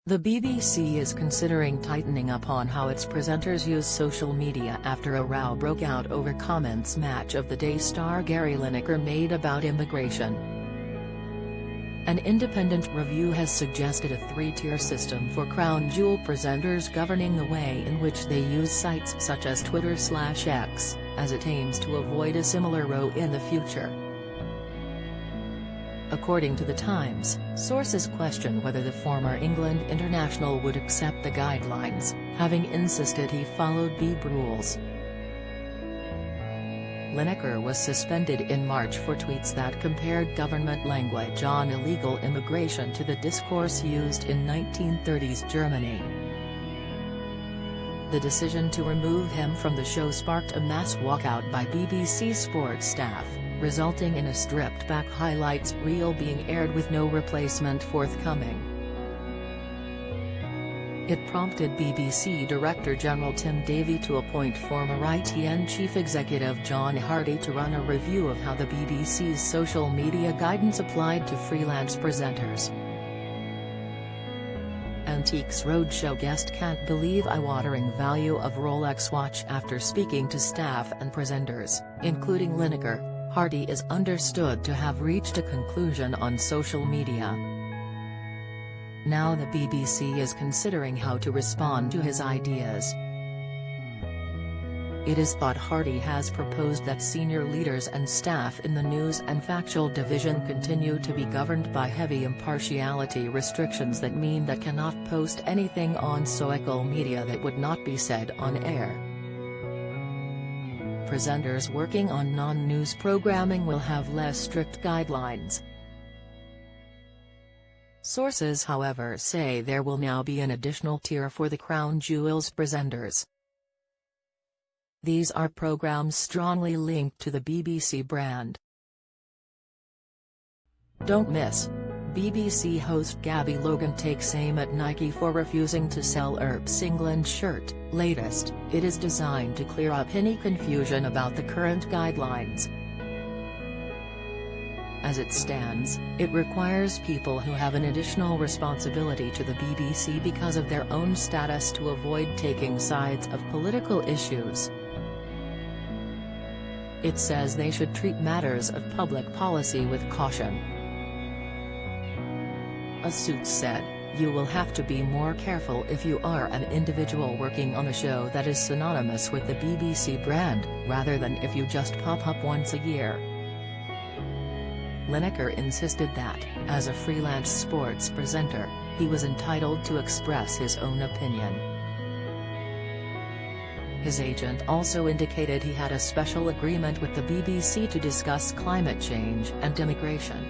The BBC is considering tightening up on how its presenters use social media after a row broke out over comments Match of the Day star Gary Lineker made about immigration. An independent review has suggested a three-tier system for crown jewel presenters governing the way in which they use sites such as Twitter/X, as it aims to avoid a similar row in the future. According to The Times, sources question whether the former England international would accept the guidelines, having insisted he followed BB rules. Lineker was suspended in March for tweets that compared government language on illegal immigration to the discourse used in 1930s Germany. The decision to remove him from the show sparked a mass walkout by BBC Sports staff, resulting in a stripped-back highlights reel being aired with no replacement forthcoming. It prompted BBC Director General Tim Davie to appoint former ITN Chief Executive John Hardy to run a review of how the BBC's social media guidance applied to freelance presenters. Antiques Roadshow guest can't believe eye-watering value of Rolex watch after speaking to staff and presenters, including Lineker. Hardy is understood to have reached a conclusion on social media. Now the BBC is considering how to respond to his ideas. It is thought Hardy has proposed that senior leaders and staff in the news and factual division continue to be governed by heavy impartiality restrictions that mean that cannot post anything on social media that would not be said on air. Presenters working on non-news programming will have less strict guidelines. Sources however say there will now be an additional tier for the Crown Jewels presenters. These are programs strongly linked to the BBC brand. Don't miss: BBC host Gabby Logan takes aim at Nike for refusing to sell ERP's England shirt. Latest, it is designed to clear up any confusion about the current guidelines. As it stands, it requires people who have an additional responsibility to the BBC because of their own status to avoid taking sides of political issues. It says they should treat matters of public policy with caution. A suit said, "You will have to be more careful if you are an individual working on a show that is synonymous with the BBC brand, rather than if you just pop up once a year." Lineker insisted that, as a freelance sports presenter, he was entitled to express his own opinion. His agent also indicated he had a special agreement with the BBC to discuss climate change and immigration.